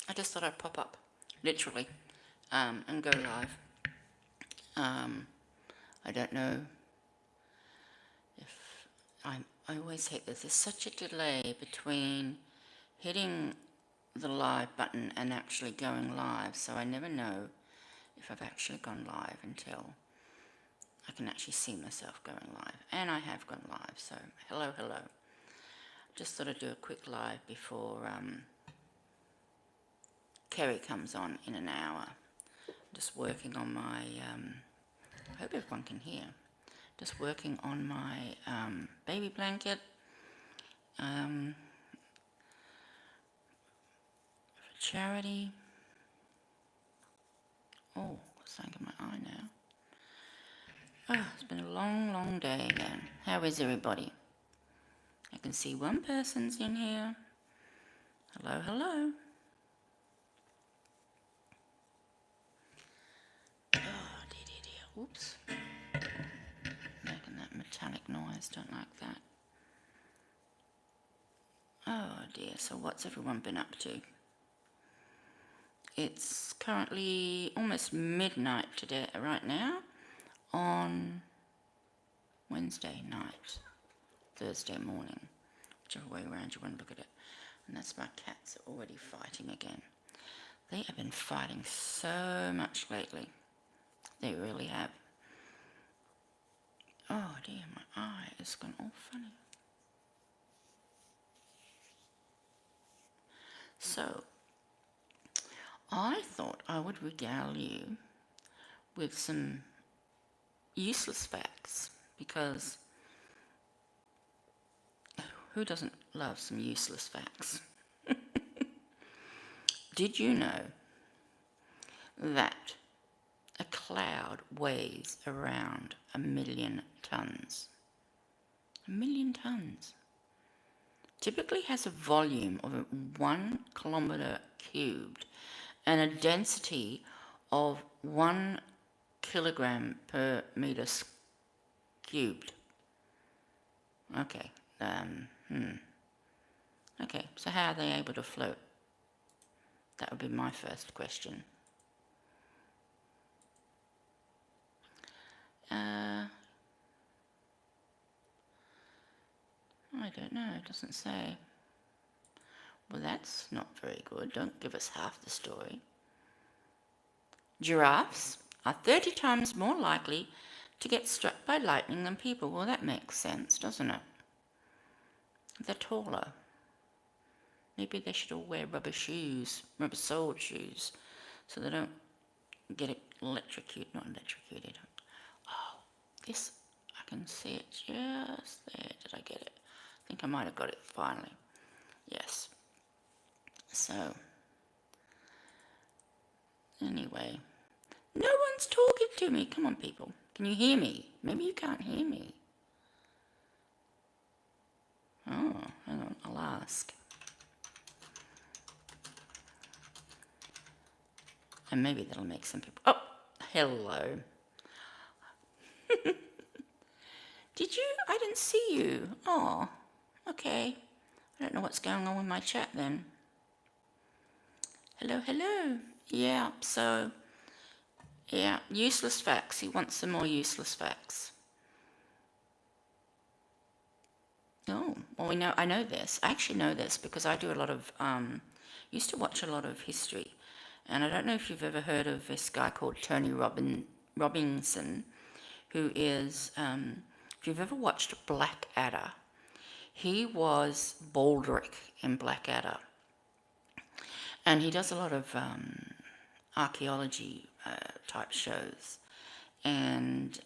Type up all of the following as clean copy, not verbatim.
I just thought I'd pop up, literally, and go live. I don't know if I always hate this. There's such a delay between hitting the live button and actually going live, so I never know if I've actually gone live until I can actually see myself going live. And I have gone live, so hello, hello. Just thought I'd do a quick live before Kerry comes on in an hour. Just working on my, I hope everyone can hear, just working on my baby blanket for charity. Oh, got something in my eye now. Oh, it's been a long, long day again. How is everybody? I can see one person's in here. Hello, hello. Oh, dear. Oops. Making that metallic noise. Don't like that. Oh dear, so what's everyone been up to? It's currently almost midnight today, right now, on Wednesday night, Thursday morning, whichever way around you want to look at it. And that's my cats are already fighting again. They have been fighting so much lately. They really have. Oh dear, my eye has gone all funny. So, I thought I would regale you with some useless facts, because who doesn't love some useless facts? Did you know that a cloud weighs around 1,000,000 tons? 1,000,000 tons. Typically has a volume of 1 kilometre cubed and a density of 1 kilogram per metre cubed. Okay. Okay, so how are they able to float? That would be my first question. I don't know, it doesn't say. Well, that's not very good. Don't give us half the story. Giraffes are 30 times more likely to get struck by lightning than people. Well, that makes sense, doesn't it? They're taller. Maybe they should all wear rubber shoes, rubber-soled shoes, so they don't get electrocuted. Not electrocuted. Oh, this, I can see it just there. Did I get it? I think I might have got it finally. Yes. So, anyway, no one's talking to me. Come on, people. Can you hear me? Maybe you can't hear me. Oh, hang on, I'll ask. And maybe that'll make some people... Oh, hello. Did you? I didn't see you. Oh, okay. I don't know what's going on with my chat then. Hello, hello. Yeah, so... Yeah, useless facts. He wants some more useless facts. Oh, well, I know this. I actually know this because I do a lot of... used to watch a lot of history. And I don't know if you've ever heard of this guy called Tony Robinson, who is... if you've ever watched Blackadder, he was Baldric in Blackadder. And he does a lot of archaeology type shows. And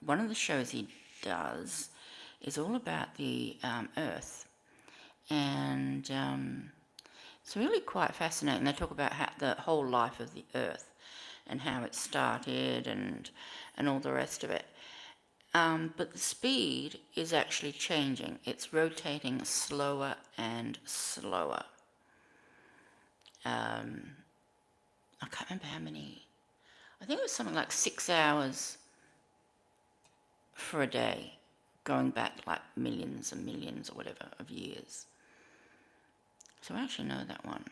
one of the shows he does is all about the Earth. And it's really quite fascinating. They talk about the whole life of the Earth and how it started and all the rest of it. But the speed is actually changing. It's rotating slower and slower. I can't remember how many. I think it was something like 6 hours for a day, going back like millions and millions or whatever of years. So I actually know that one.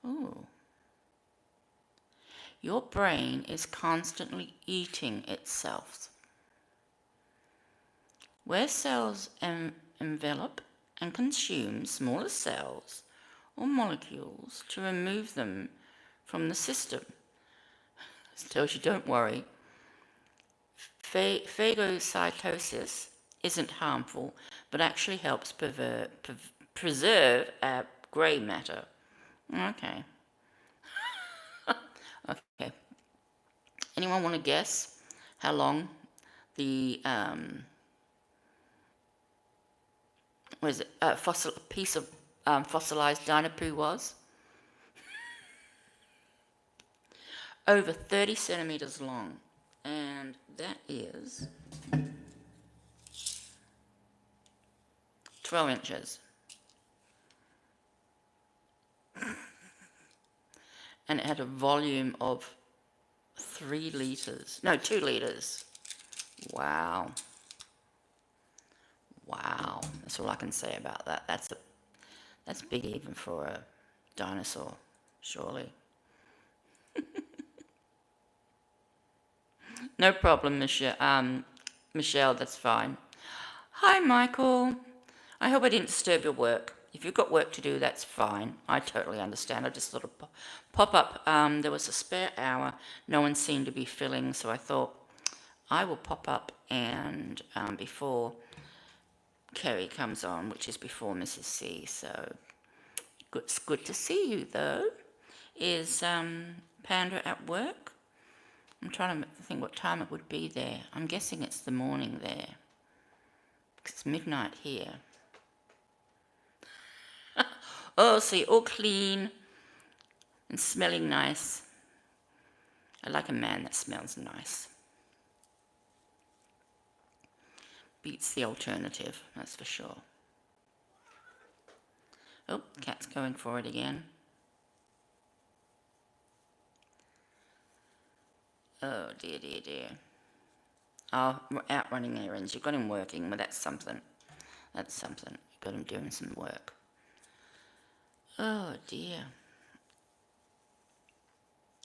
Ooh. Your brain is constantly eating itself. Where cells envelop and consume smaller cells or molecules to remove them from the system. It tells you don't worry. Phagocytosis isn't harmful, but actually helps preserve our grey matter. Okay. Okay. Anyone want to guess how long the piece of fossilized dinosaur was? Over 30 centimeters long, and that is 12 inches. And it had a volume of 3 litres. No, 2 litres. Wow. Wow. That's all I can say about that. That's big even for a dinosaur, surely. No problem, Michelle, that's fine. Hi, Michael. I hope I didn't disturb your work. If you've got work to do, that's fine. I totally understand. I just thought of pop up. There was a spare hour. No one seemed to be filling, so I thought I will pop up and before Kerry comes on, which is before Mrs. C. So it's good to see you, though. Is Panda at work? I'm trying to think what time it would be there. I'm guessing it's the morning there, because it's midnight here. Oh, see, all clean and smelling nice. I like a man that smells nice. Beats the alternative, that's for sure. Oh, cat's going for it again. Oh, dear, dear, dear. Oh, out running errands. You've got him working, but that's something. That's something. You've got him doing some work. Oh, dear.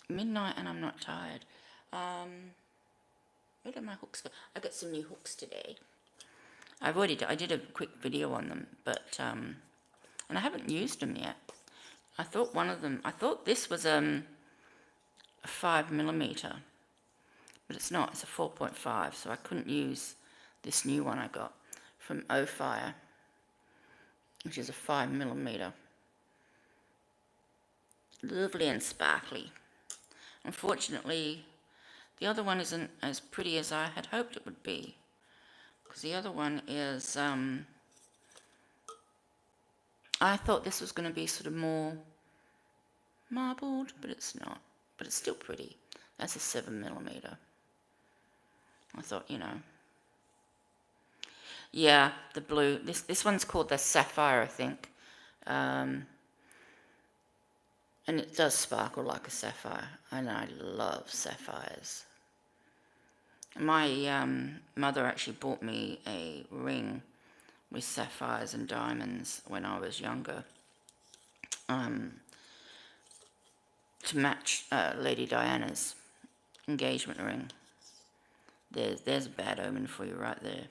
Midnight and I'm not tired. Where did my hooks go? I got some new hooks today. I did a quick video on them, but, and I haven't used them yet. I thought this was, a 5mm, but it's not, it's a 4.5, so I couldn't use this new one I got from Ofire, which is a 5mm. Lovely and sparkly. Unfortunately, the other one isn't as pretty as I had hoped it would be, because the other one is, I thought this was going to be sort of more marbled, but it's not. But it's still pretty. That's a 7mm. I thought, yeah, the blue. This one's called the Sapphire, I think. And it does sparkle like a sapphire, and I love sapphires. My mother actually bought me a ring with sapphires and diamonds when I was younger, to match Lady Diana's engagement ring. There's a bad omen for you right there.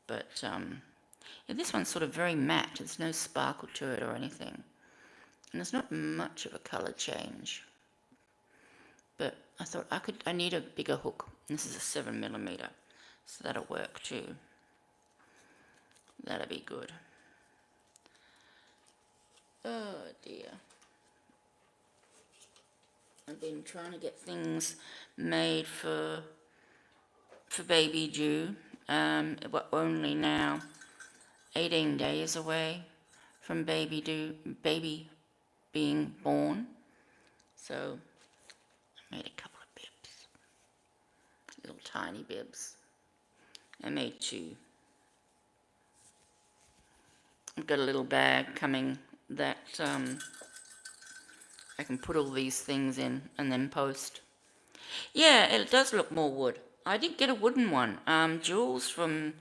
But yeah, this one's sort of very matte. There's no sparkle to it or anything. And there's not much of a colour change. But I thought I need a bigger hook. This is a 7mm, so that'll work too. That'll be good. Oh dear. I've been trying to get things made for baby due. We're only now 18 days away from baby being born. So I made a couple of bibs, little tiny bibs. I made 2. I've got a little bag coming that I can put all these things in and then post. Yeah, it does look more wood. I did get a wooden one. Jules from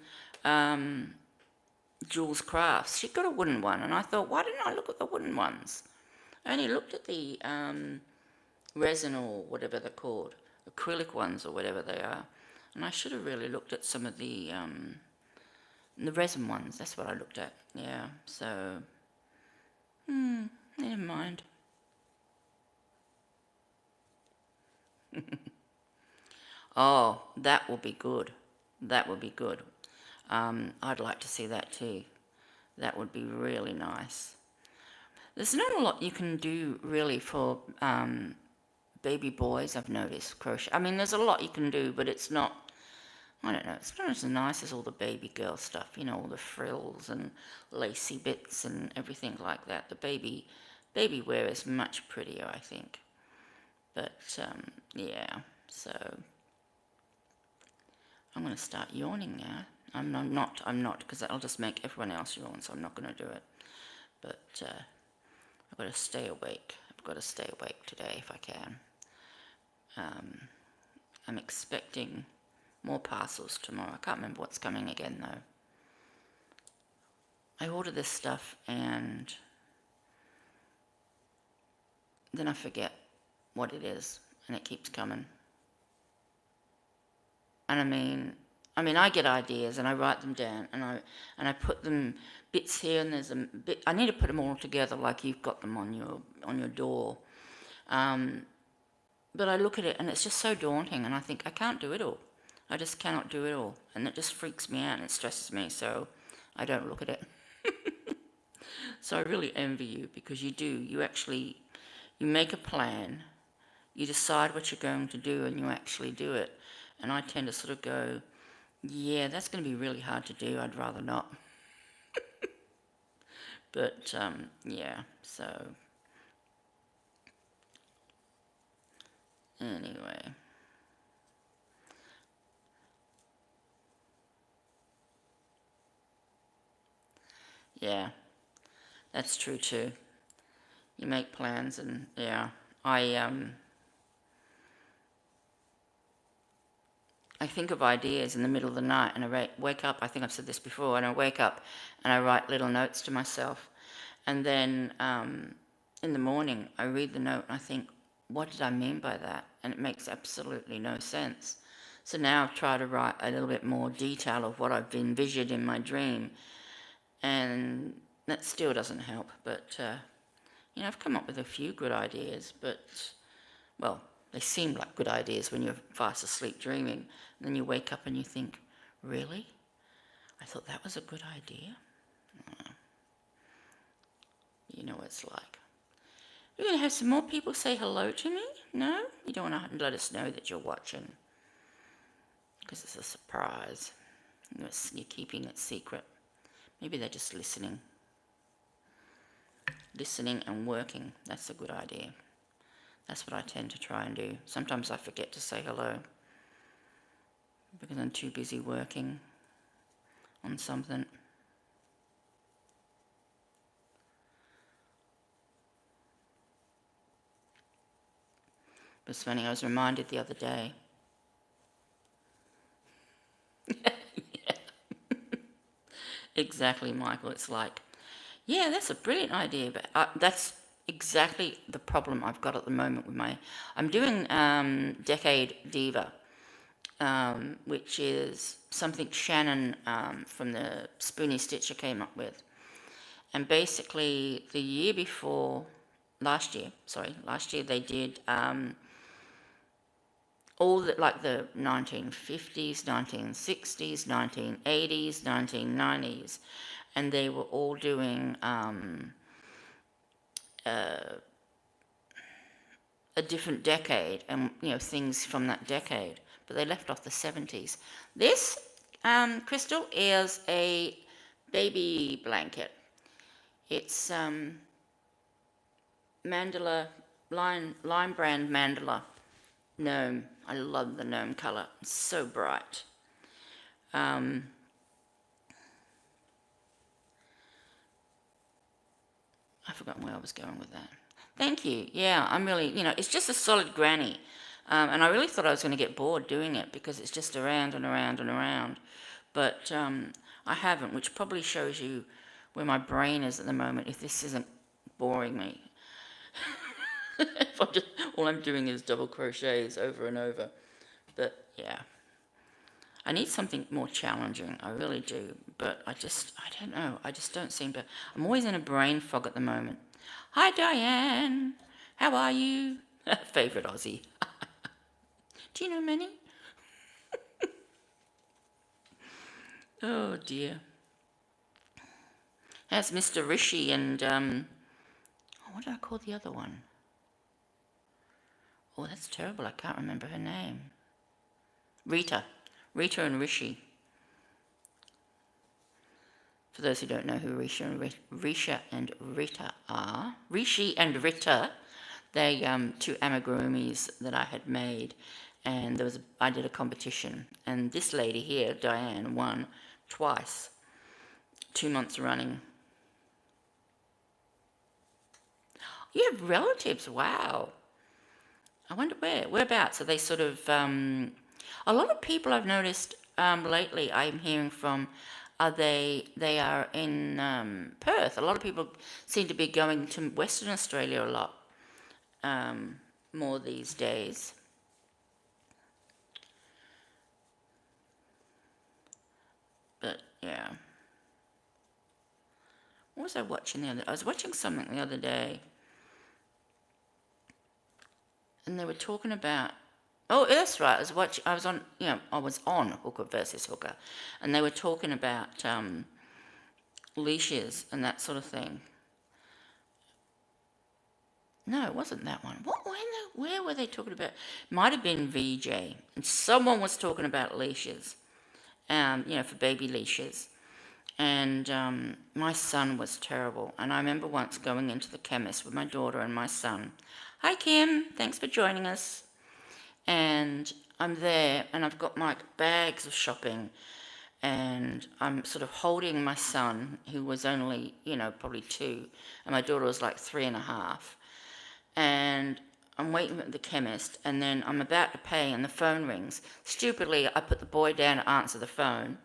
Jules Crafts, she got a wooden one, and I thought, why didn't I look at the wooden ones? I only looked at the resin or whatever they're called, acrylic ones or whatever they are, and I should have really looked at some of the resin ones. That's what I looked at. Yeah. So, never mind. Oh, that will be good. That would be good. I'd like to see that too. That would be really nice. There's not a lot you can do really for baby boys, I've noticed, crochet. I mean, there's a lot you can do, but it's not, I don't know, it's not as nice as all the baby girl stuff, all the frills and lacy bits and everything like that. The baby wear is much prettier, I think. But, yeah, so I'm going to start yawning now. I'm not, because that'll just make everyone else yawn, so I'm not going to do it. But I've got to stay awake. I've got to stay awake today if I can. I'm expecting more parcels tomorrow. I can't remember what's coming again though. I order this stuff and then I forget what it is and it keeps coming. And I get ideas and I write them down and I put them bits here and there's a bit. I need to put them all together like you've got them on your door. But I look at it and it's just so daunting and I think I can't do it all. I just cannot do it all, and it just freaks me out and it stresses me, so I don't look at it. So I really envy you because you make a plan, you decide what you're going to do and you actually do it. And I tend to sort of go, yeah, that's going to be really hard to do, I'd rather not. But yeah, so anyway. Yeah, that's true too. You make plans and yeah, I think of ideas in the middle of the night and I wake up, I think I've said this before, and I wake up and I write little notes to myself. And then in the morning I read the note and I think, what did I mean by that? And it makes absolutely no sense. So now I've tried to write a little bit more detail of what I've envisioned in my dream, and that still doesn't help. But, I've come up with a few good ideas, but, well, they seem like good ideas when you're fast asleep dreaming. And then you wake up and you think, really? I thought that was a good idea? You know what it's like. We're going to have some more people say hello to me? No? You don't want to let us know that you're watching? Because it's a surprise. You're keeping it secret. Maybe they're just listening. Listening and working. That's a good idea. That's what I tend to try and do. Sometimes I forget to say hello because I'm too busy working on something. It was funny, I was reminded the other day. Yeah. Exactly, Michael. It's like, yeah, that's a brilliant idea, but that's exactly the problem I've got at the moment with I'm doing Decade Diva, which is something Shannon from the Spoonie Stitcher came up with. And basically, last year they did all the 1950s, 1960s, 1980s, 1990s, and they were all doing a different decade and things from that decade, but they left off the 70s. This Crystal is a baby blanket. It's mandala, lime brand mandala gnome. I love the gnome colour. It's so bright. I forgot where I was going with that. Thank you. Yeah, I'm really, it's just a solid granny. And I really thought I was going to get bored doing it because it's just around and around and around. But I haven't, which probably shows you where my brain is at the moment if this isn't boring me. If all I'm doing is double crochets over and over. But yeah, I need something more challenging. I really do. But I don't know. I just don't seem to. I'm always in a brain fog at the moment. Hi, Diane. How are you? Favorite Aussie. Do you know many? Oh dear. How's Mr. Rishi and what did I call the other one? Oh, that's terrible. I can't remember her name. Rita. Rita and Rishi. For those who don't know who Risha and Rita are, Rishi and Rita, they two amigurumis that I had made, and I did a competition, and this lady here, Diane, won twice, 2 months running. You have relatives, wow. I wonder whereabouts are they sort of, a lot of people I've noticed lately I'm hearing from, they are in Perth. A lot of people seem to be going to Western Australia a lot more these days. But yeah. What was I watching I was watching something the other day, and they were talking about. Oh, that's right. I was on Hooker versus Hooker, and they were talking about leashes and that sort of thing. No, it wasn't that one. Where were they talking about? Might have been VJ, and someone was talking about leashes, for baby leashes. And my son was terrible. And I remember once going into the chemist with my daughter and my son. Hi, Kim. Thanks for joining us. And I'm there, and I've got my bags of shopping, and I'm sort of holding my son, who was only, probably 2, and my daughter was like 3.5. And I'm waiting at the chemist, and then I'm about to pay, and the phone rings. Stupidly, I put the boy down to answer the phone.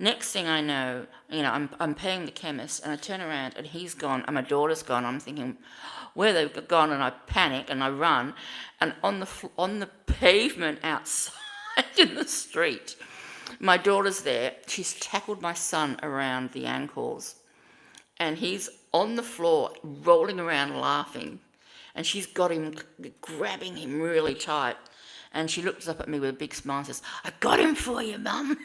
Next thing I know, I'm paying the chemist, and I turn around, and he's gone, and my daughter's gone. I'm thinking, where they've gone, and I panic, and I run, and on the pavement outside in the street, my daughter's there. She's tackled my son around the ankles, and he's on the floor, rolling around laughing, and she's got him, grabbing him really tight, and she looks up at me with a big smile and says, "I got him for you, Mum."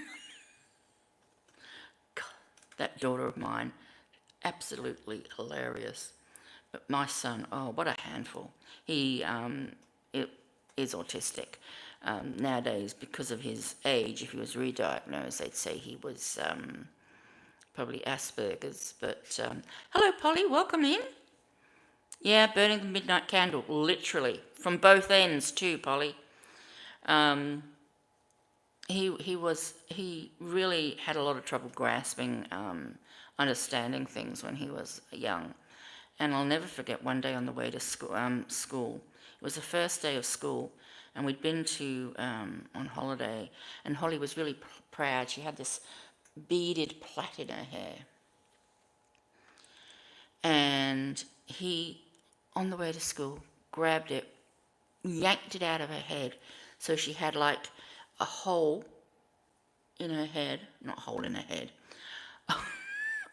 That daughter of mine, absolutely hilarious. But my son, oh, what a handful. He is autistic. Nowadays, because of his age, if he was re-diagnosed, they'd say he was probably Asperger's. But hello, Polly, welcome in. Yeah, burning the midnight candle, literally, from both ends too, Polly. He really had a lot of trouble grasping, understanding things when he was young. And I'll never forget one day on the way to school. It was the first day of school, and we'd been to on holiday, and Holly was really proud. She had this beaded plait in her hair. And he, on the way to school, grabbed it, yanked it out of her head, so she had like a hole in her head, not hole in her head,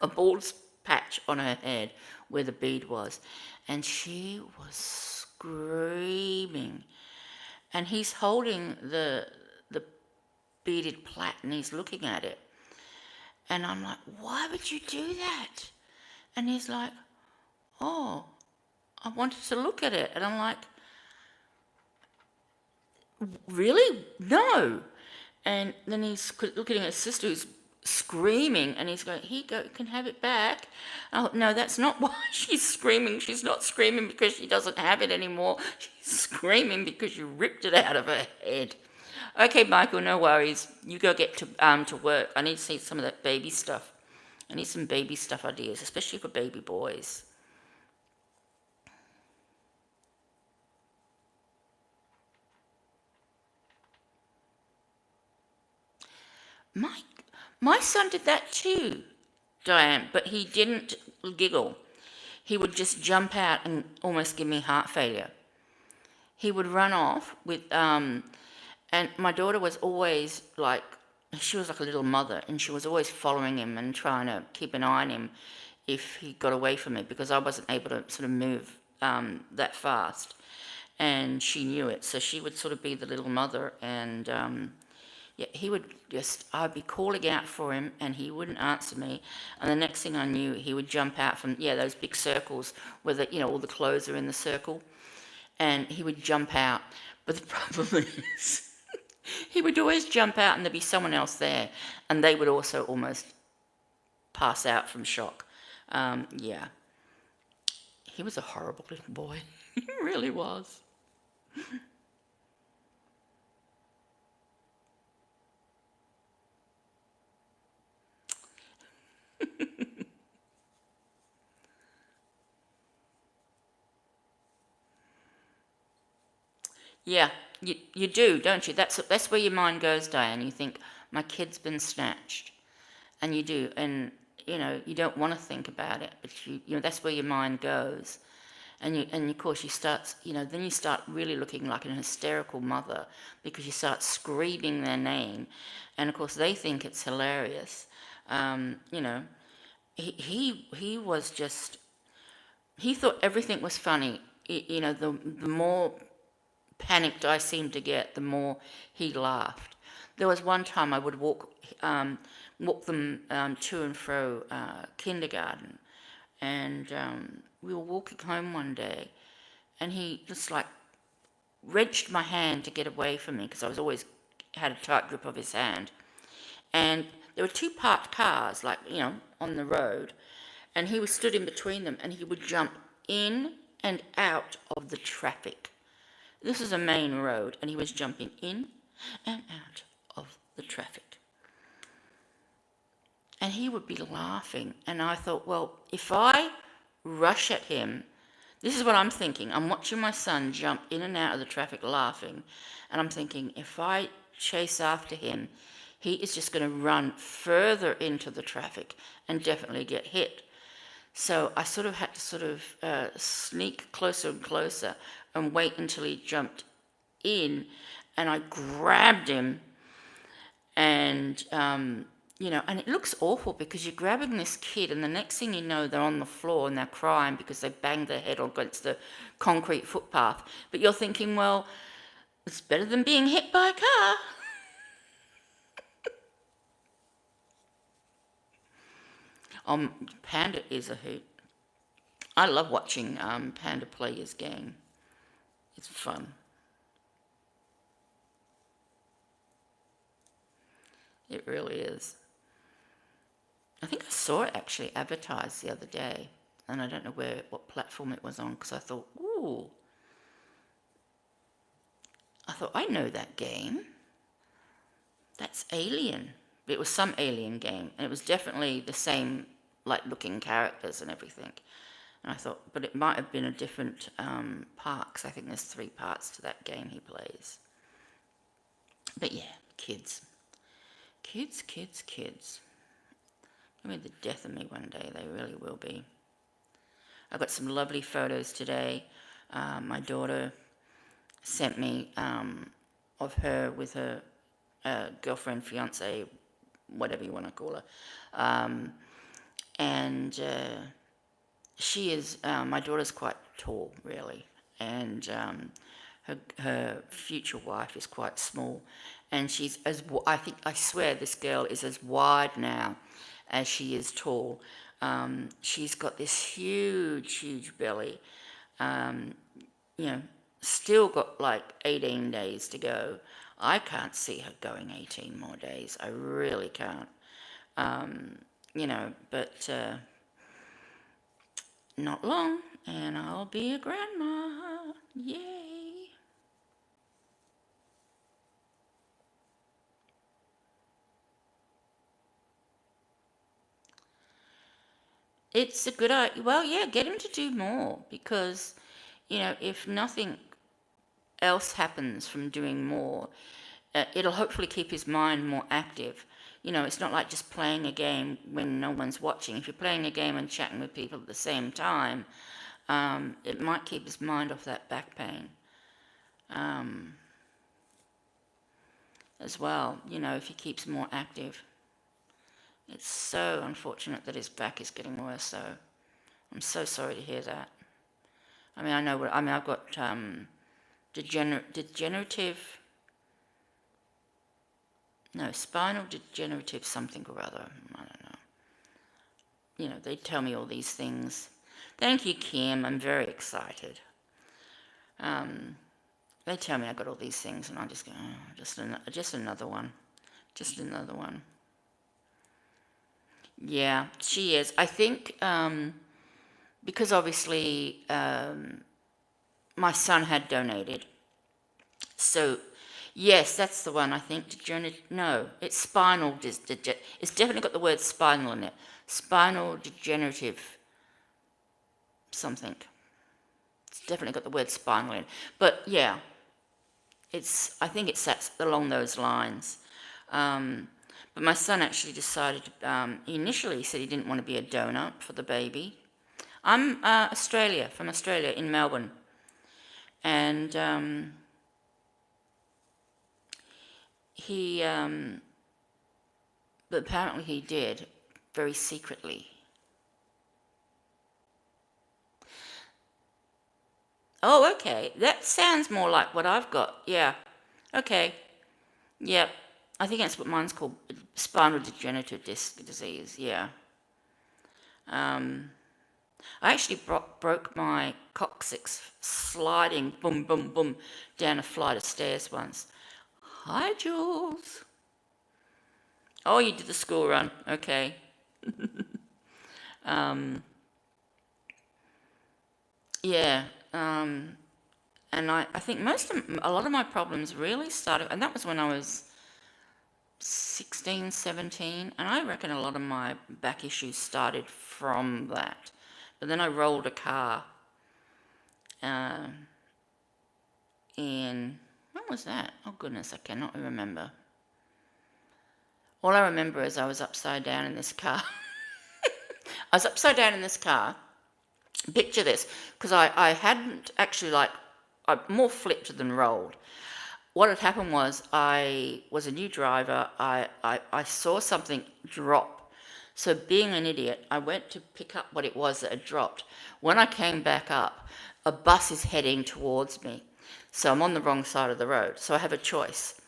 a bald patch on her head where the bead was, and she was screaming. And he's holding the beaded plait, and he's looking at it, and I'm like, "Why would you do that?" And he's like, "Oh, I wanted to look at it." And I'm like, "Really? No." And then he's looking at his sister who's screaming, and he's going, "Here, you can have it back." Oh, no, that's not why she's screaming. She's not screaming because she doesn't have it anymore. She's screaming because you ripped it out of her head. Okay, Michael, no worries. You go get to work. I need to see some of that baby stuff. I need some baby stuff ideas, especially for baby boys. My son did that too, Diane, but he didn't giggle. he would just jump out and almost give me heart failure. He would run off with, and my daughter was always like, she was like a little mother, and she was always following him and trying to keep an eye on him if he got away from me, because I wasn't able to sort of move that fast. And she knew it, so she would sort of be the little mother, and yeah, he would just, I'd be calling out for him and he wouldn't answer me. And the next thing I knew, he would jump out from, yeah, those big circles where all the clothes are in the circle. And he would jump out. But the problem is, he would always jump out and there'd be someone else there. And they would also almost pass out from shock. Yeah. He was a horrible little boy. He really was. Yeah, you do, don't you? That's where your mind goes, Diane. You think, my kid's been snatched. And you do, and you don't want to think about it, but that's where your mind goes. And of course you start, then you start really looking like an hysterical mother, because you start screaming their name, and of course they think it's hilarious. You know, he was just, he thought everything was funny. The more panicked I seemed to get, the more he laughed. There was one time I would walk them to and fro kindergarten, and we were walking home one day, and he just like wrenched my hand to get away from me, because I was always had a tight grip of his hand, and there were two parked cars, like on the road, and he was stood in between them, and he would jump in and out of the traffic. This is a main road, and he was jumping in and out of the traffic. And he would be laughing, and I thought, well, if I rush at him, this is what I'm thinking. I'm watching my son jump in and out of the traffic laughing, and I'm thinking, if I chase after him, he is just going to run further into the traffic and definitely get hit. So I sort of had to sneak closer and closer and wait until he jumped in, and I grabbed him, and and it looks awful, because you're grabbing this kid, and the next thing you know, they're on the floor and they're crying because they banged their head against the concrete footpath. But you're thinking, well, it's better than being hit by a car. Panda is a hoot. I love watching Panda play his game. It's fun. It really is. I think I saw it actually advertised the other day, and I don't know what platform it was on, because I thought, ooh, I know that game. That's Alien. It was some Alien game, and it was definitely the same, like, looking characters and everything. And I thought, but it might have been a different part, because I think there's 3 parts to that game he plays. But yeah, kids. Kids, kids, kids. They'll be the death of me one day, they really will be. I got some lovely photos today. My daughter sent me of her with her girlfriend, fiance, whatever you want to call her. And she is, my daughter's quite tall, really. And her future wife is quite small. And she's I swear this girl is as wide now as she is tall. She's got this huge, huge belly. Um, Still got like 18 days to go. I can't see her going 18 more days. I really can't. But not long, and I'll be a grandma. Yay. It's a good idea. Well, yeah, get him to do more, because, if nothing else happens from doing more, it'll hopefully keep his mind more active. It's not like just playing a game when no one's watching. If you're playing a game and chatting with people at the same time, it might keep his mind off that back pain um, as well, if he keeps more active. It's so unfortunate that his back is getting worse, though. I'm so sorry to hear that. I've got degenerative, no, spinal degenerative something or other. I don't know. They tell me all these things. Thank you, Kim. I'm very excited. They tell me I got all these things, and I just go, oh, just another one. Just another one. Yeah, she is. I think because obviously my son had donated. So, yes, that's the one, I think. No, it's spinal. It's definitely got the word spinal in it. Spinal degenerative something. It's definitely got the word spinal in it. But yeah, I think it's along those lines. But my son actually decided, initially he said he didn't want to be a donor for the baby. I'm from Australia, in Melbourne. And but apparently he did, very secretly. Oh, okay, that sounds more like what I've got, yeah. Okay, yep. I think that's what mine's called, spinal degenerative disc disease, yeah. I actually broke my coccyx sliding, boom, boom, boom, down a flight of stairs once. Hi, Jules. Oh, you did the school run. Okay. Yeah. And I think a lot of my problems really started, and that was when I was 16, 17, and I reckon a lot of my back issues started from that. But then I rolled a car uh, when was that? Oh goodness, I cannot remember. All I remember is I was upside down in this car. I was upside down in this car. Picture this, because I hadn't actually I more flipped than rolled. What had happened was I was a new driver. I saw something drop. So being an idiot, I went to pick up what it was that had dropped. When I came back up, a bus is heading towards me. So I'm on the wrong side of the road. So I have a choice.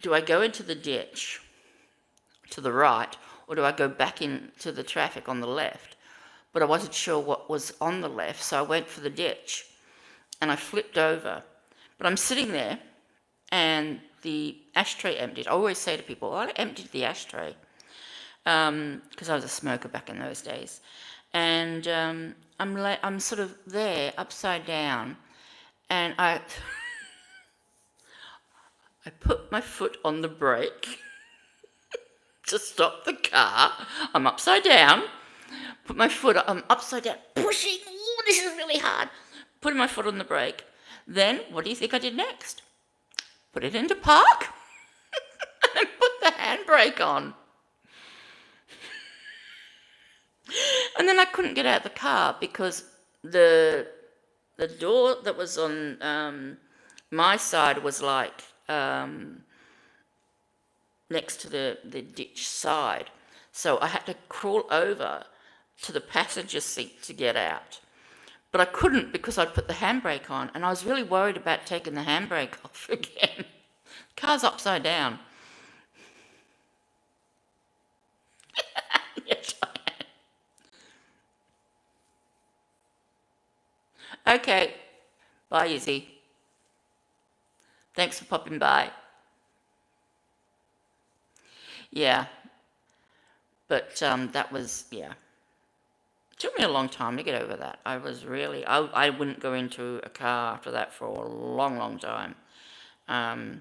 Do I go into the ditch to the right, or do I go back into the traffic on the left? But I wasn't sure what was on the left, so I went for the ditch. And I flipped over. But I'm sitting there, and the ashtray emptied. I always say to people, I emptied the ashtray, because I was a smoker back in those days. And I'm sort of there, upside down, and I put my foot on the brake to stop the car. I'm upside down, I'm upside down, pushing. Ooh, this is really hard. Putting my foot on the brake. Then, what do you think I did next? Put it into park and put the handbrake on. And then I couldn't get out of the car because the door that was on my side was next to the ditch side. So I had to crawl over to the passenger seat to get out. But I couldn't because I'd put the handbrake on, and I was really worried about taking the handbrake off again. Car's upside down. Yes, I am. Okay. Bye, Izzy. Thanks for popping by. Yeah. But that was, yeah. It took me a long time to get over that. I wouldn't go into a car after that for a long, long time. I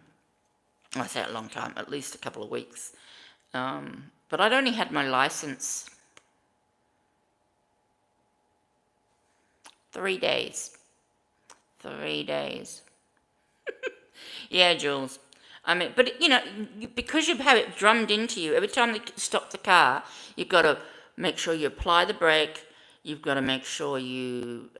say a long time, at least a couple of weeks. But I'd only had my license 3 days. 3 days. Yeah, Jules. I mean, but because you have it drummed into you, every time they stop the car, you've got to make sure you apply the brake. You've got to make sure you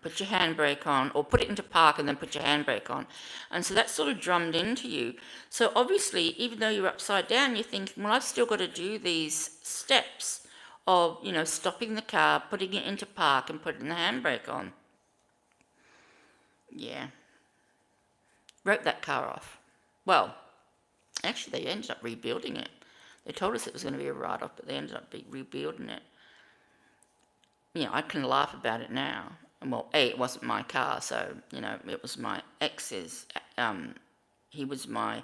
put your handbrake on, or put it into park and then put your handbrake on. And so that's sort of drummed into you. So obviously, even though you're upside down, you're thinking, well, I've still got to do these steps of, stopping the car, putting it into park, and putting the handbrake on. Yeah. Wrote that car off. Well, actually, they ended up rebuilding it. They told us it was going to be a write-off, but they ended up rebuilding it. I can laugh about it now. Well, it wasn't my car, so, it was my ex's. He was my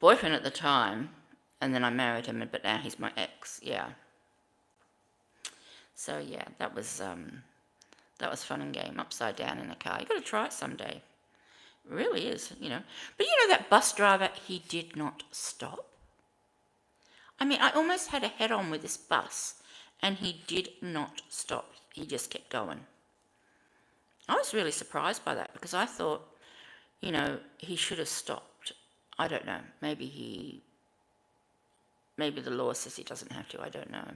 boyfriend at the time, and then I married him, but now he's my ex, yeah. So, yeah, that was fun and game, upside down in a car. You got to try it someday. It really is, But that bus driver, he did not stop. I mean, I almost had a head-on with this bus, and he did not stop. He just kept going. I was really surprised by that because I thought, he should have stopped. I don't know. Maybe the law says he doesn't have to. I don't know.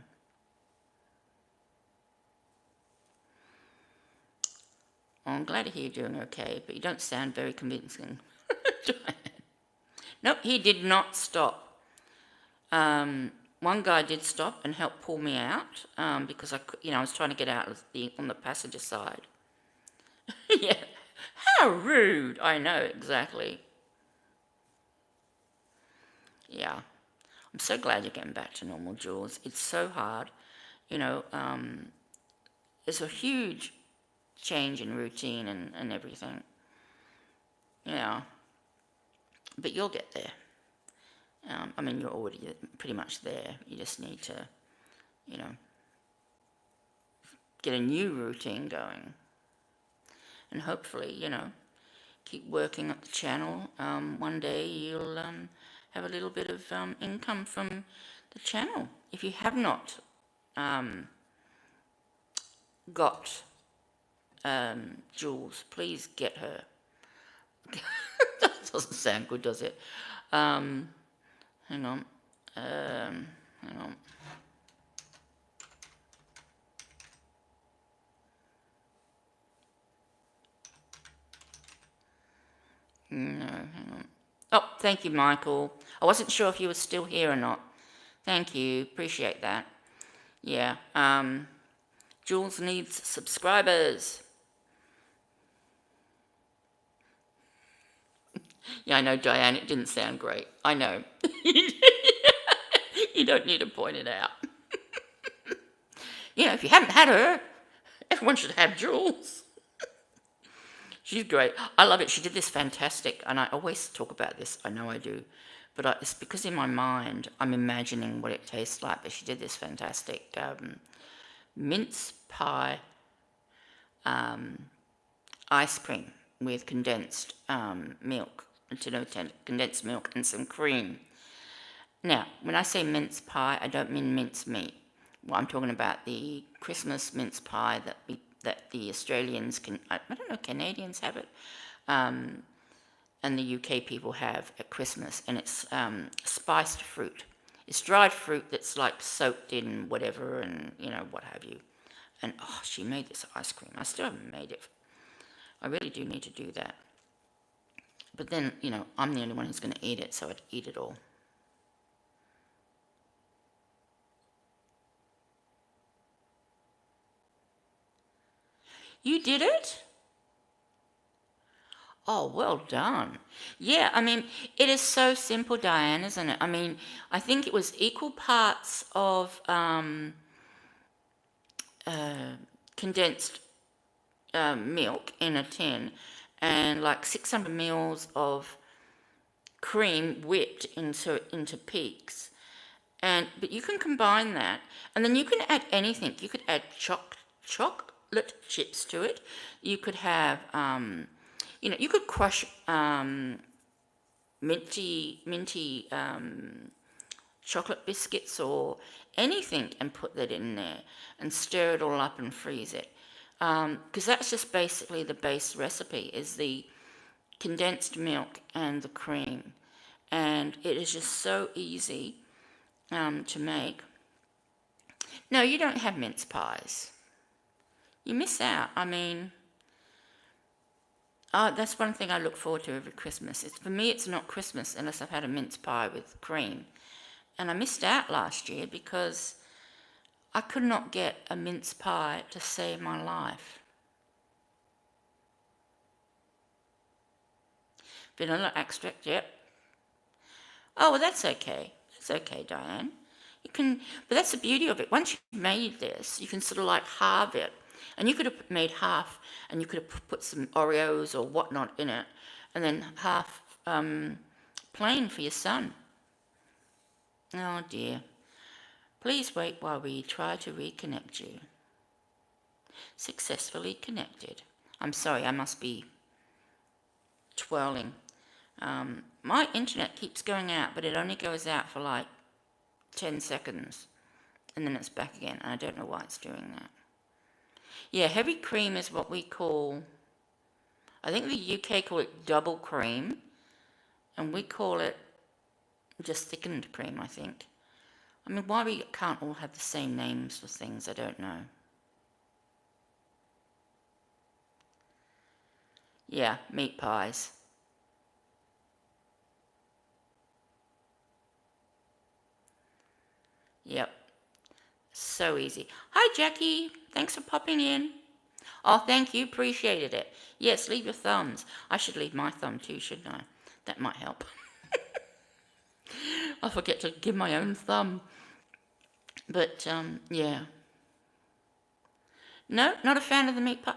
Well, I'm glad to hear you're doing okay, but you don't sound very convincing. Nope, he did not stop. One guy did stop and help pull me out because I was trying to get out on the passenger side. Yeah, how rude! I know, exactly. Yeah, I'm so glad you're getting back to normal, Jules. It's so hard. It's a huge change in routine and everything. But you'll get there. I mean, you're already pretty much there. You just need to, get a new routine going. And hopefully, keep working at the channel. One day you'll have a little bit of income from the channel. If you have not got Jules, please get her. That doesn't sound good, does it? Hang on. Hang on. No, hang on. Oh, thank you, Michael. I wasn't sure if you were still here or not. Thank you. Appreciate that. Yeah. Jules needs subscribers. Yeah, I know, Diane, it didn't sound great. I know. You don't need to point it out. If you haven't had her, everyone should have Jules. She's great. I love it. She did this fantastic, and I always talk about this. I know I do. But it's because in my mind, I'm imagining what it tastes like. But she did this fantastic mince pie ice cream with condensed milk, condensed milk and some cream. Now, when I say mince pie, I don't mean mince meat. Well, I'm talking about the Christmas mince pie that the Australians I don't know, Canadians have it, and the UK people have at Christmas, and it's spiced fruit. It's dried fruit that's like soaked in whatever and, what have you. And, she made this ice cream. I still haven't made it. I really do need to do that. But then, I'm the only one who's going to eat it, so I'd eat it all. You did it? Oh, well done. Yeah, I mean, it is so simple, Diane, isn't it? I mean, I think it was equal parts of condensed milk in a tin and like 600 mils of cream whipped into peaks. But you can combine that, and then you can add anything. You could add chocolate chips to it. You could have, you could crush minty chocolate biscuits or anything and put that in there and stir it all up and freeze it. Because that's just basically the base recipe is the condensed milk and the cream. and it is just so easy to make. No, you don't have mince pies. You miss out. I mean, that's one thing I look forward to every Christmas. For me, it's not Christmas unless I've had a mince pie with cream. And I missed out last year because I could not get a mince pie to save my life. Vanilla extract, yep. Oh, well, that's okay. That's okay, Diane. You can, but that's the beauty of it. Once you've made this, you can sort of like halve it. And you could have made half, and you could have put some Oreos or whatnot in it, and then half plain for your son. Oh dear. Please wait while we try to reconnect you. Successfully connected. I'm sorry, I must be twirling. My internet keeps going out, but it only goes out for like 10 seconds, and then it's back again. And I don't know why it's doing that. Yeah, heavy cream is what we call, I think the UK call it double cream, and we call it just thickened cream, I think. I mean, why we can't all have the same names for things, I don't know. Yeah, meat pies. Yep, so easy. Hi, Jackie. Thanks for popping in. Oh, thank you. Appreciated it. Yes, leave your thumbs. I should leave my thumb too, shouldn't I? That might help. I forget to give my own thumb. But, yeah. No, not a fan of the meat pie.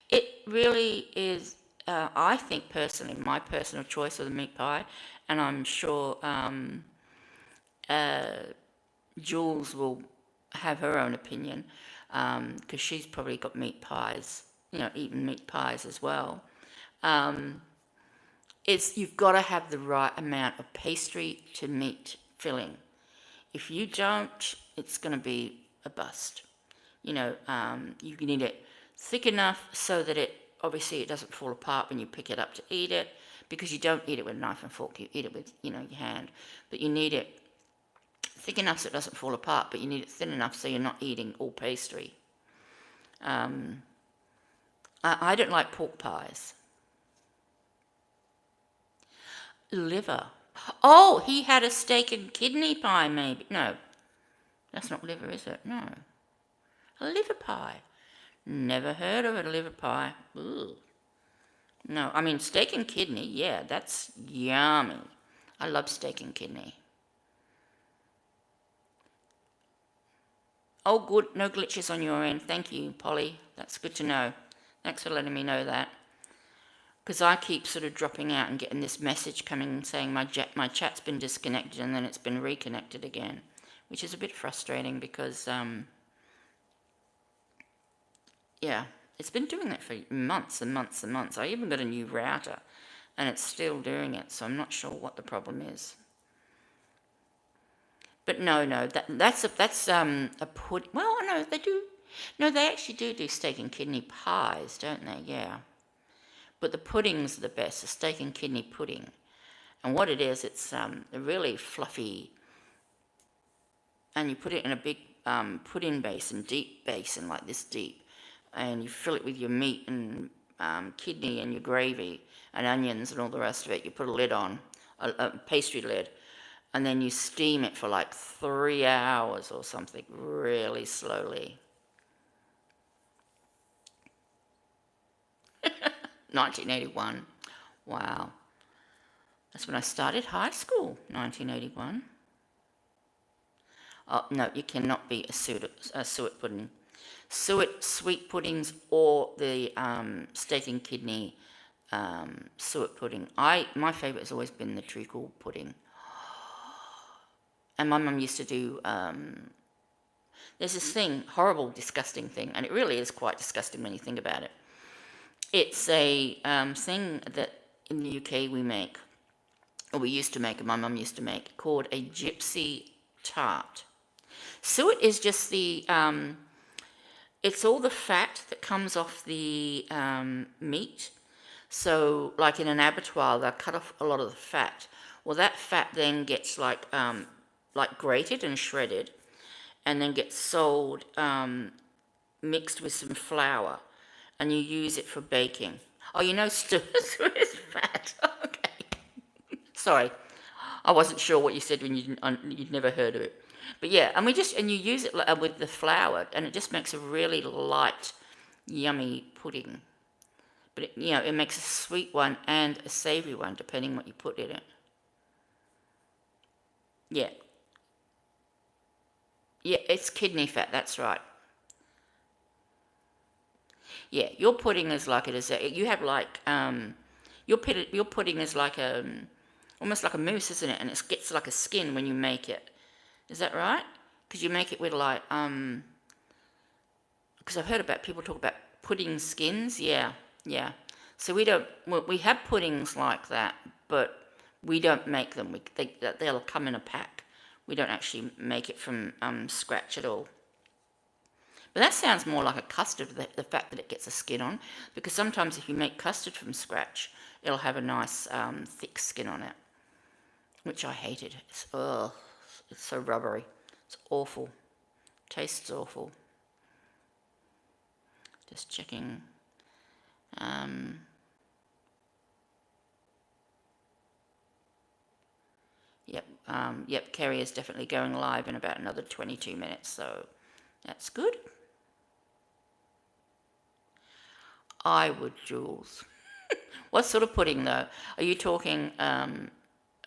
It really is, I think personally, my personal choice of the meat pie, and I'm sure Jules will have her own opinion, because she's probably got meat pies, eaten meat pies as well. It's you've got to have the right amount of pastry to meat filling. If you don't, it's going to be a bust. You need it thick enough so that it doesn't fall apart when you pick it up to eat it, because you don't eat it with a knife and fork, you eat it with, your hand. But you need it thick enough so it doesn't fall apart, but you need it thin enough so you're not eating all pastry. I don't like pork pies. Liver. Oh, he had a steak and kidney pie, maybe. No, that's not liver, is it? No. A liver pie. Never heard of a liver pie. Ooh. No, I mean, steak and kidney, yeah, that's yummy. I love steak and kidney. Oh, good. No glitches on your end. Thank you, Polly. That's good to know. Thanks for letting me know that. Because I keep sort of dropping out and getting this message coming saying my chat's been disconnected and then it's been reconnected again, which is a bit frustrating because, yeah, it's been doing that for months and months and months. I even got a new router and it's still doing it, so I'm not sure what the problem is. But no, that's a pudding. Well, no, they do. No, they actually do steak and kidney pies, don't they? Yeah. But the puddings are the best, the steak and kidney pudding. And what it is, it's really fluffy. And you put it in a big pudding basin, deep basin, like this deep. And you fill it with your meat and kidney and your gravy and onions and all the rest of it. You put a lid on, a pastry lid. And then you steam it for like 3 hours or something, really slowly. 1981. Wow. That's when I started high school, 1981. Oh, no, you cannot be a suet pudding. Suet sweet puddings or the steak and kidney suet pudding. My favourite has always been the treacle pudding. And my mum used to do, there's this thing, horrible, disgusting thing, and it really is quite disgusting when you think about it. It's a thing that in the UK we make, or we used to make, and my mum used to make, called a gypsy tart. Suet is just it's all the fat that comes off the meat. So, like in an abattoir, they'll cut off a lot of the fat. Well, that fat then gets like grated and shredded, and then gets sold mixed with some flour, and you use it for baking. Oh, you know, stew is fat. Okay, sorry, I wasn't sure what you said when you'd never heard of it. But yeah, and you use it with the flour, and it just makes a really light, yummy pudding. But it makes a sweet one and a savoury one, depending what you put in it. Yeah, yeah, it's kidney fat. That's right. Yeah, your pudding is like it is. You have like your pudding is like almost like a mousse, isn't it? And it gets like a skin when you make it. Is that right? Because you make it with like because I've heard about people talk about pudding skins. Yeah, yeah. So we have puddings like that, but we don't make them. They'll come in a pack. We don't actually make it from scratch at all. But that sounds more like a custard, the fact that it gets a skin on, because sometimes if you make custard from scratch, it'll have a nice thick skin on it, which I hated. It's so rubbery. It's awful. Tastes awful. Just checking. Um, yep, Kerry is definitely going live in about another 22 minutes, so that's good. I would, Jules. What sort of pudding, though? Are you talking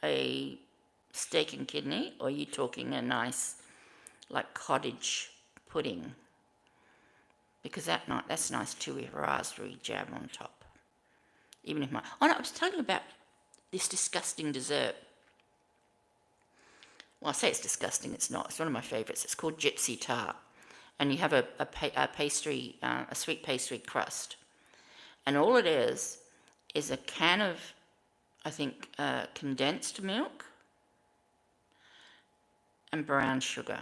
a steak and kidney, or are you talking a nice, like, cottage pudding? Because that's nice too, with raspberry jam on top. Even if oh no, I was telling you about this disgusting dessert. Well, I say it's disgusting, it's not. It's one of my favourites. It's called gypsy tart. And you have a pastry, a sweet pastry crust. And all it is a can of, I think, condensed milk and brown sugar.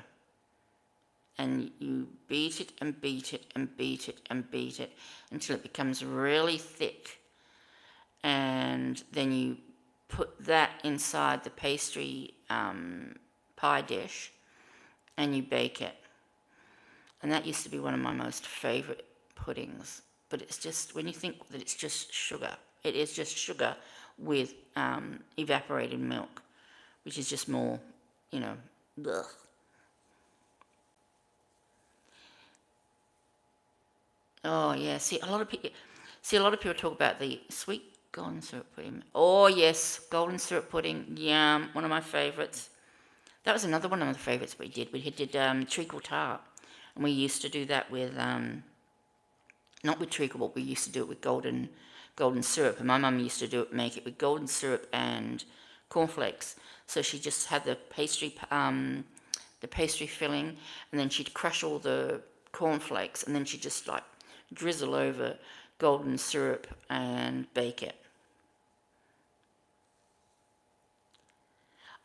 And you beat it and beat it and beat it and beat it until it becomes really thick. And then you put that inside the pastry pie dish and you bake it. And that used to be one of my most favourite puddings. But it's just, when you think that it's just sugar, it is just sugar with evaporated milk, which is just more, ugh. Oh yeah, see a lot of people talk about the sweet golden syrup pudding. Oh yes, golden syrup pudding, yum, one of my favourites. That was another one of my favourites we did. We did treacle tart, and we used to do that with not with treacle, but we used to do it with golden syrup. And my mum used to make it with golden syrup and cornflakes. So she just had the pastry filling, and then she'd crush all the cornflakes, and then she'd just like drizzle over golden syrup and bake it.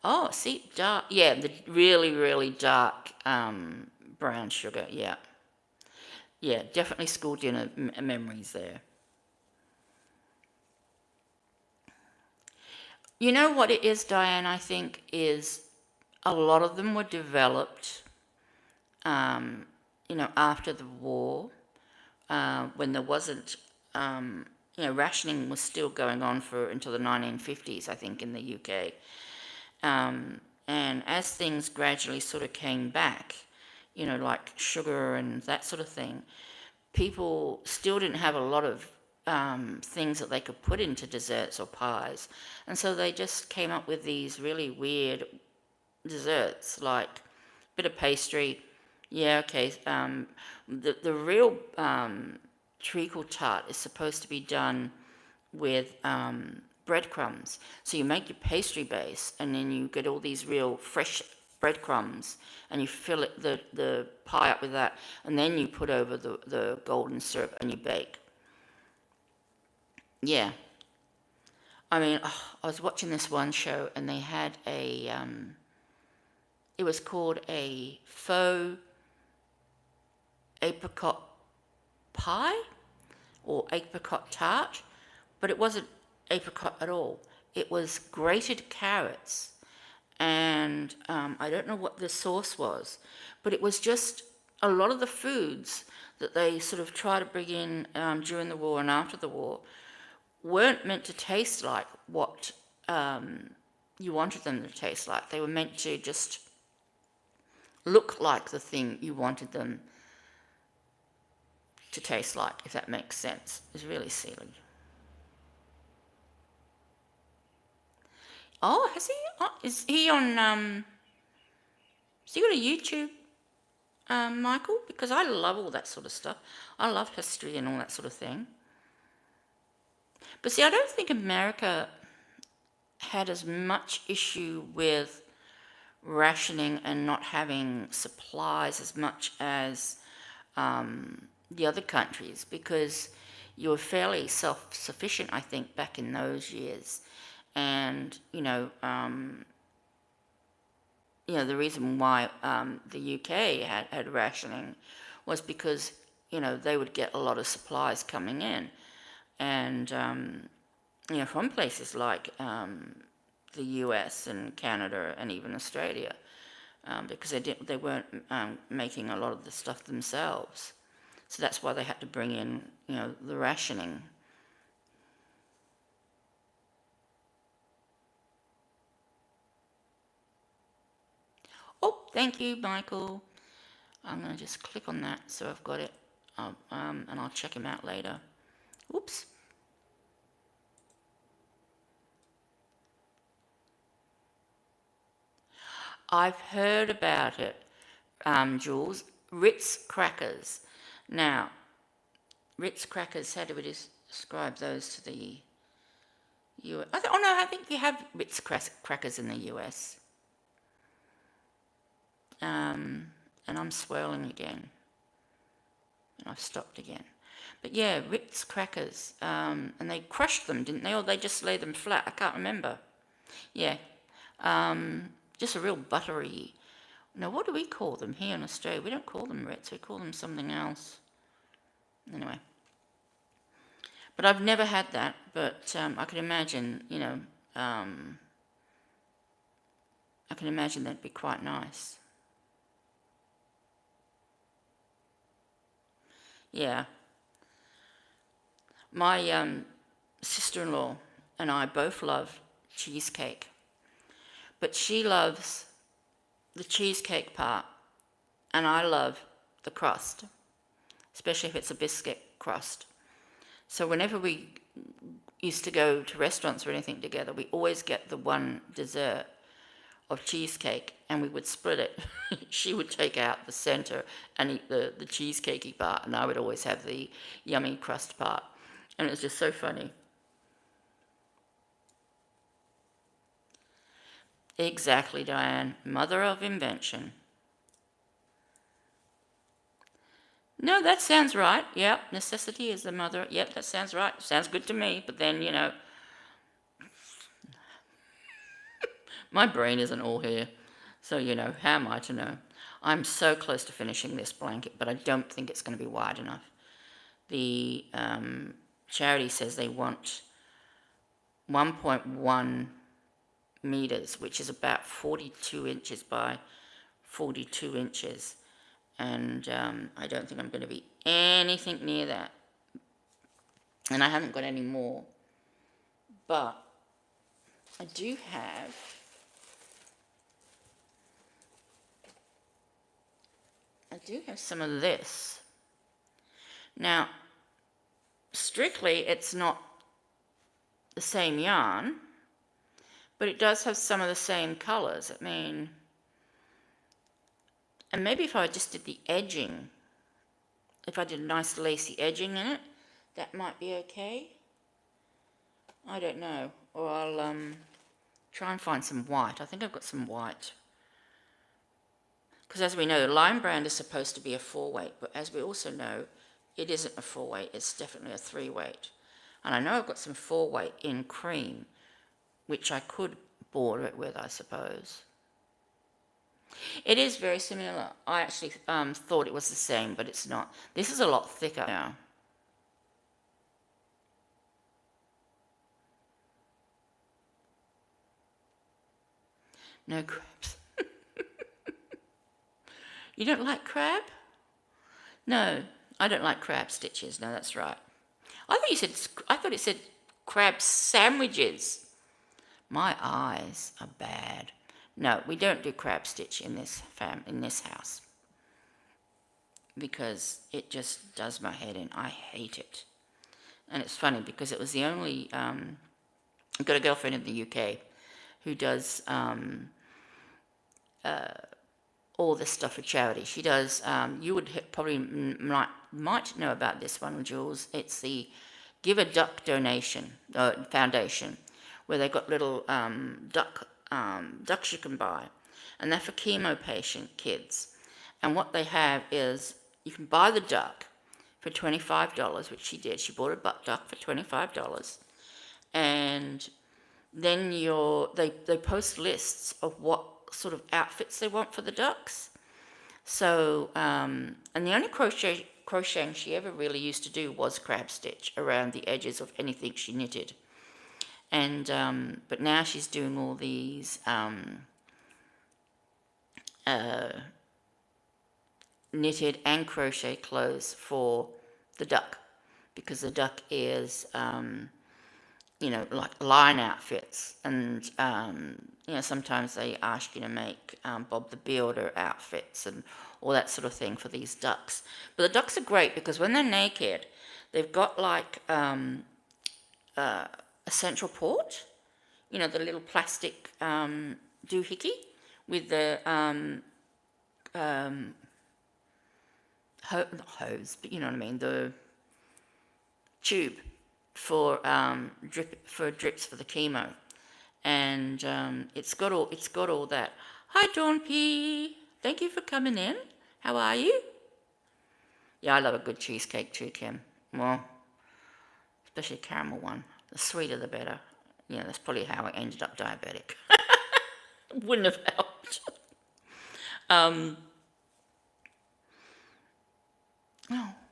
Oh, see, dark, yeah, the really, really dark brown sugar, yeah. Yeah, definitely school dinner memories there. You know what it is, Diane, I think, is a lot of them were developed, after the war, when there wasn't, rationing was still going on until the 1950s, I think, in the UK. And as things gradually sort of came back, like sugar and that sort of thing, people still didn't have a lot of things that they could put into desserts or pies. And so they just came up with these really weird desserts, like a bit of pastry. Yeah, okay. The real treacle tart is supposed to be done with breadcrumbs. So you make your pastry base, and then you get all these real fresh breadcrumbs, and you fill the pie up with that, and then you put over the golden syrup and you bake. Yeah. I mean, I was watching this one show, and they had it was called a faux apricot pie or apricot tart, but it wasn't apricot at all. it was grated carrots, and I don't know what the sauce was, but it was just a lot of the foods that they sort of try to bring in during the war and after the war weren't meant to taste like what you wanted them to taste like. They were meant to just look like the thing you wanted them to taste like, if that makes sense. It's really silly. Oh, has he? Oh, is he on? Has he got a YouTube, Michael? Because I love all that sort of stuff. I love history and all that sort of thing. But see, I don't think America had as much issue with rationing and not having supplies as much as the other countries, because you were fairly self-sufficient, I think, back in those years. And the reason why the UK had rationing was because they would get a lot of supplies coming in, and from places like the US and Canada and even Australia, because they weren't making a lot of the stuff themselves. So that's why they had to bring in the rationing. Oh, thank you, Michael. I'm going to just click on that so I've got it, and I'll check him out later. Oops. I've heard about it, Jules. Ritz crackers. Now, Ritz crackers, how do we describe those to the US? Oh no, I think we have Ritz crackers in the US. And I'm swirling again. And I've stopped again. But yeah, Ritz crackers. And they crushed them, didn't they? Or they just laid them flat? I can't remember. Yeah. Just a real buttery. Now, what do we call them here in Australia? We don't call them Ritz. We call them something else. Anyway. But I've never had that. But I can imagine, I can imagine that'd be quite nice. Yeah. My sister-in-law and I both love cheesecake, but she loves the cheesecake part, and I love the crust, especially if it's a biscuit crust. So whenever we used to go to restaurants or anything together, we always get the one dessert of cheesecake, and we would split it. She would take out the center and eat the cheesecakey part, and I would always have the yummy crust part. And it was just so funny. Exactly, Diane. Mother of invention. No, that sounds right. Yep, necessity is the mother. Yep, that sounds right. Sounds good to me. But then, my brain isn't all here. So, how am I to know? I'm so close to finishing this blanket, but I don't think it's going to be wide enough. The charity says they want 1.1 meters, which is about 42 inches by 42 inches. And I don't think I'm going to be anything near that. And I haven't got any more. But I do have some of this. Now, strictly, it's not the same yarn, but it does have some of the same colours. I mean, and maybe if I just did the edging, if I did a nice lacy edging in it, that might be okay. I don't know. Or I'll try and find some white. I think I've got some white. Because as we know, Lion Brand is supposed to be a 4-weight, but as we also know, it isn't a 4-weight, it's definitely a 3-weight. And I know I've got some 4-weight in cream, which I could border it with, I suppose. It is very similar. I actually thought it was the same, but it's not. This is a lot thicker now. No crabs. You don't like crab? No, I don't like crab stitches. No, that's right. I thought it said crab sandwiches. My eyes are bad. No, we don't do crab stitch in this house because it just does my head in. I hate it. And it's funny because it was the only. I've got a girlfriend in the UK who does all this stuff for charity. She does. You would probably might know about this one, Jules. It's the Give a Duck Donation Foundation, where they got little ducks you can buy, and they're for chemo patient kids. And what they have is you can buy the duck for $25, which she did. She bought a buck duck for $25, and then they post lists of what sort of outfits they want for the ducks. So, and the only crocheting she ever really used to do was crab stitch around the edges of anything she knitted. And but now she's doing all these knitted and crochet clothes for the duck, because the duck is like line outfits, and sometimes they ask you to make Bob the Builder outfits and all that sort of thing for these ducks. But the ducks are great because when they're naked, they've got like a central port, the little plastic doohickey with the not hose, but you know what I mean, the tube for drips for the chemo, and it's got all that. Hi, Dawn P. Thank you for coming in. How are you? Yeah, I love a good cheesecake too, Kim. Well, especially a caramel one. The sweeter the better. Yeah, that's probably how I ended up diabetic. Wouldn't have helped. Oh,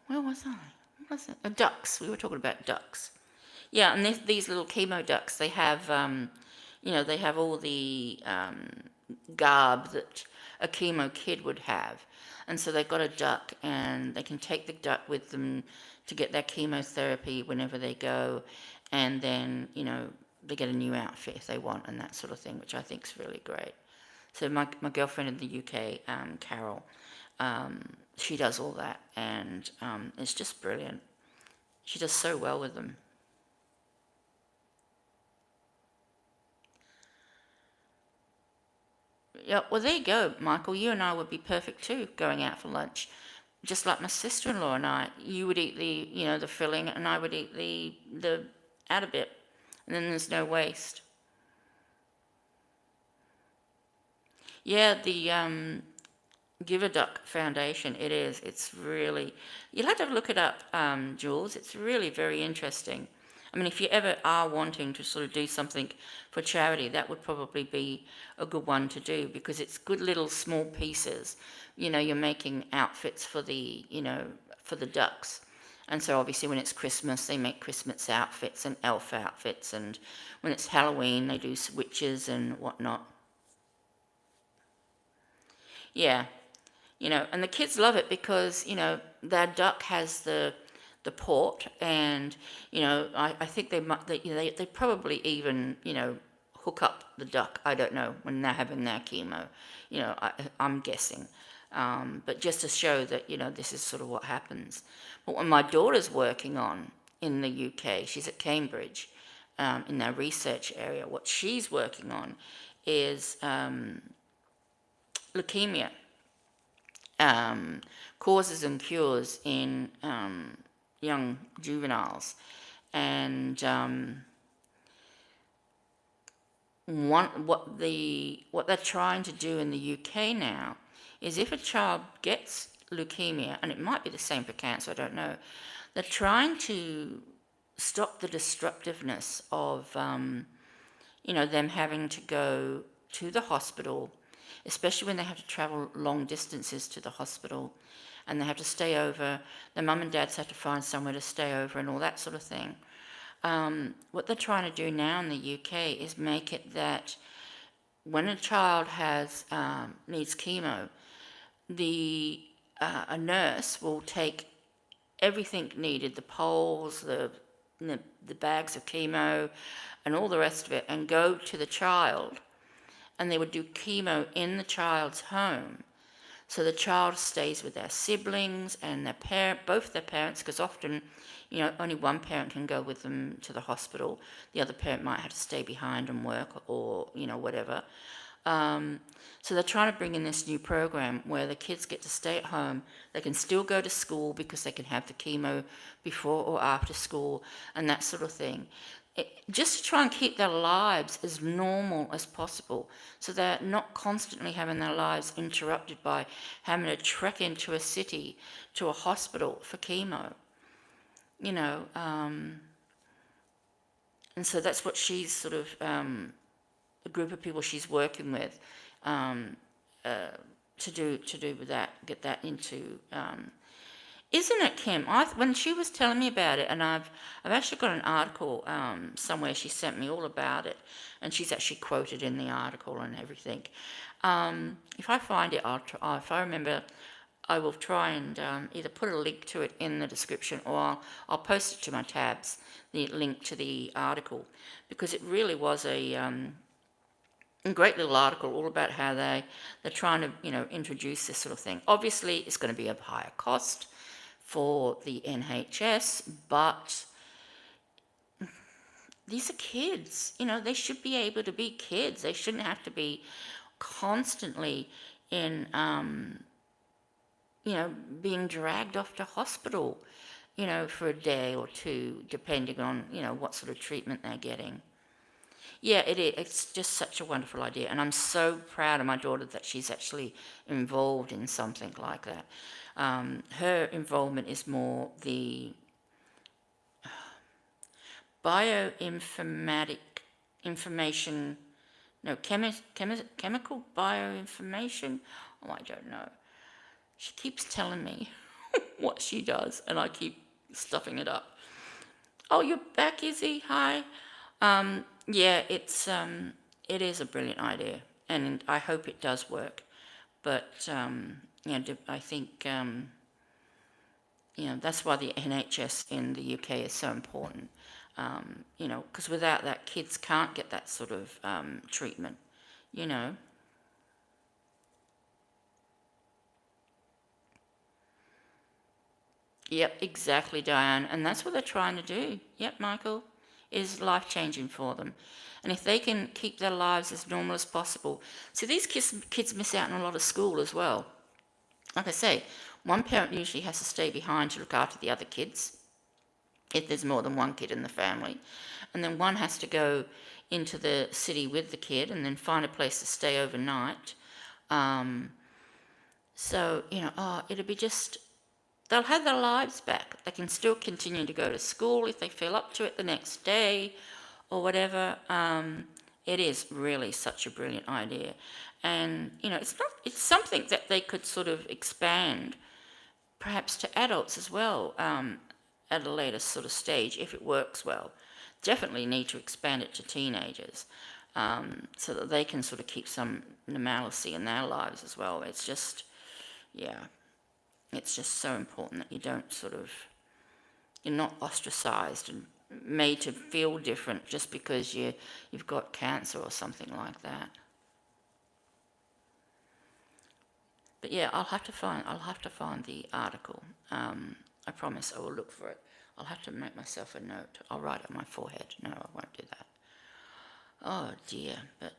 where was I? What was it? Ducks. We were talking about ducks. Yeah, and these little chemo ducks, they have, they have all the garb that a chemo kid would have. And so they've got a duck, and they can take the duck with them to get their chemotherapy whenever they go. And then, they get a new outfit if they want and that sort of thing, which I think is really great. So my girlfriend in the UK, Carol, she does all that, and it's just brilliant. She does so well with them. Yeah, well, there you go, Michael. You and I would be perfect too, going out for lunch. Just like my sister-in-law and I. You would eat the filling, and I would eat the outer bit, and then there's no waste. Yeah, the Give a Duck Foundation. It is. It's really. You'll have to look it up, Jules. It's really very interesting. I mean, if you ever are wanting to sort of do something for charity, that would probably be a good one to do, because it's good little small pieces. You're making outfits for the ducks. And so obviously when it's Christmas, they make Christmas outfits and elf outfits. And when it's Halloween, they do witches and whatnot. Yeah, and the kids love it because, their duck has the port, and I think they probably even hook up the duck. I don't know, when they're having their chemo. I'm guessing, but just to show that this is sort of what happens. But what my daughter's working on in the UK, she's at Cambridge, in their research area. What she's working on is leukemia, causes and cures in young juveniles, and what they're trying to do in the UK now is, if a child gets leukemia, and it might be the same for cancer, I don't know, they're trying to stop the destructiveness of them having to go to the hospital, especially when they have to travel long distances to the hospital, and they have to stay over. Their mum and dads have to find somewhere to stay over and all that sort of thing. What they're trying to do now in the UK is make it that when a child has needs chemo, the a nurse will take everything needed, the poles, the bags of chemo, and all the rest of it, and go to the child, and they would do chemo in the child's home. So the child stays with their siblings and both their parents, because often, only one parent can go with them to the hospital. The other parent might have to stay behind and work or, whatever. So they're trying to bring in this new program where the kids get to stay at home. They can still go to school because they can have the chemo before or after school and that sort of thing. Just to try and keep their lives as normal as possible, so they're not constantly having their lives interrupted by having to trek into a city to a hospital for chemo. And so that's what she's sort of the group of people she's working with to do with that, get that into. Isn't it, Kim? When she was telling me about it, and I've actually got an article somewhere she sent me all about it, and she's actually quoted in the article and everything. If I find it, if I remember, I will try and either put a link to it in the description, or I'll post it to my tabs, the link to the article, because it really was a great little article all about how they're trying to introduce this sort of thing. Obviously, it's going to be a higher cost for the NHS, but these are kids. They should be able to be kids. They shouldn't have to be constantly in being dragged off to hospital for a day or two, depending on what sort of treatment they're getting. Yeah, it is. It's just such a wonderful idea, and I'm so proud of my daughter that she's actually involved in something like that. Her involvement is more the bioinformatic information, no, chemical bioinformation. Oh, I don't know. She keeps telling me what she does, and I keep stuffing it up. Oh, you're back, Izzy. Hi. Yeah, it is a brilliant idea, and I hope it does work. But I think that's why the NHS in the UK is so important. Because without that, kids can't get that sort of treatment. Yep, exactly, Diane. And that's what they're trying to do. Yep, Michael, is life-changing for them. And if they can keep their lives as normal as possible. See, these kids miss out on a lot of school as well. Like I say, one parent usually has to stay behind to look after the other kids, if there's more than one kid in the family. And then one has to go into the city with the kid and then find a place to stay overnight. So, it'll be just, they'll have their lives back. They can still continue to go to school if they feel up to it the next day or whatever. It is really such a brilliant idea. And, it's something that they could sort of expand perhaps to adults as well at a later sort of stage if it works well. Definitely need to expand it to teenagers so that they can sort of keep some normalcy in their lives as well. It's just, yeah, it's just so important that you don't you're not ostracized and made to feel different just because you've got cancer or something like that. But yeah, I'll have to find the article. I promise I will look for it. I'll have to make myself a note. I'll write it on my forehead. No, I won't do that. Oh dear, but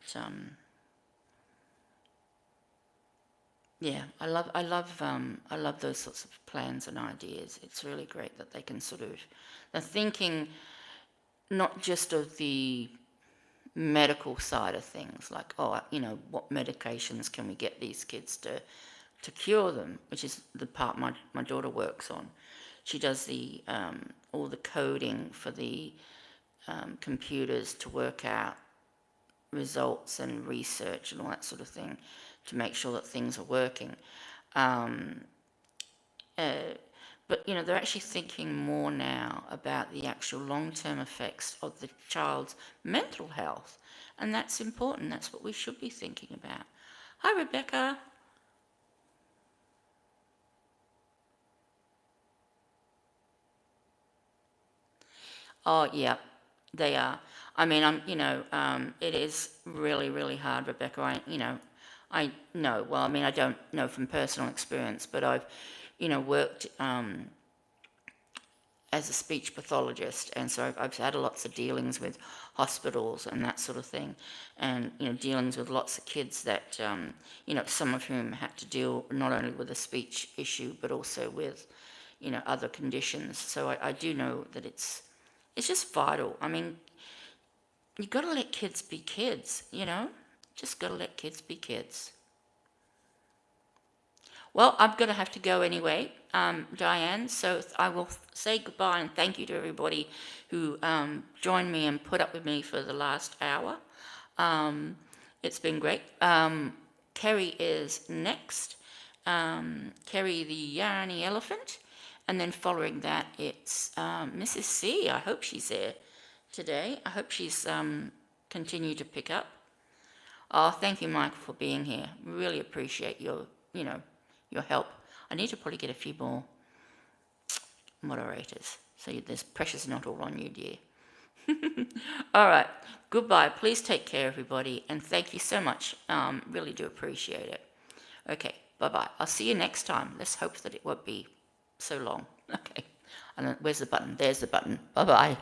yeah, I love those sorts of plans and ideas. It's really great that they can they're thinking not just of the medical side of things, like, what medications can we get these kids to cure them, which is the part my daughter works on. She does the all the coding for the computers to work out results and research and all that sort of thing to make sure that things are working. But But, they're actually thinking more now about the actual long-term effects of the child's mental health. And that's important. That's what we should be thinking about. Hi, Rebecca. Oh, yeah, they are. I mean, it is really, really hard, Rebecca. I know. Well, I mean, I don't know from personal experience, but I've, worked as a speech pathologist, and so I've had lots of dealings with hospitals and that sort of thing, and dealings with lots of kids that some of whom had to deal not only with a speech issue but also with other conditions. So I do know that it's just vital. I mean, you got to let kids be kids, just got to let kids be kids. Well, I'm going to have to go anyway, Diane. So I will say goodbye and thank you to everybody who joined me and put up with me for the last hour. It's been great. Kerry is next. Kerry the Yarny Elephant. And then following that, it's Mrs. C. I hope she's there today. I hope she's continued to pick up. Oh, thank you, Michael, for being here. Really appreciate your help. I need to probably get a few more moderators, so this pressure's not all on you, dear. All right, goodbye. Please take care, everybody, and thank you so much. Really do appreciate it. Okay, bye-bye. I'll see you next time. Let's hope that it won't be so long. Okay, and then, where's the button? There's the button. Bye-bye.